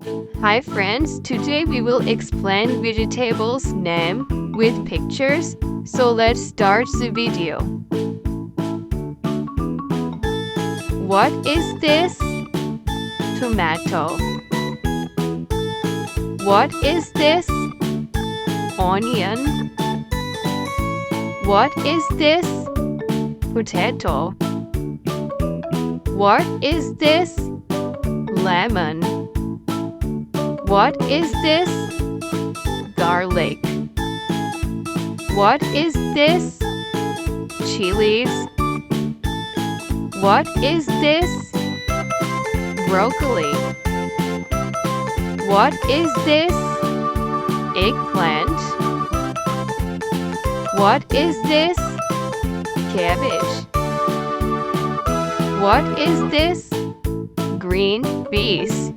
Hi friends, today we will explain vegetables name with pictures. So let's start the video. What is this? Tomato. What is this? Onion. What is this? Potato. What is this? Lemon. What is this? Garlic. What is this? Chilies. What is this? Broccoli. What is this? Eggplant. What is this? Cabbage. What is this? Green peas.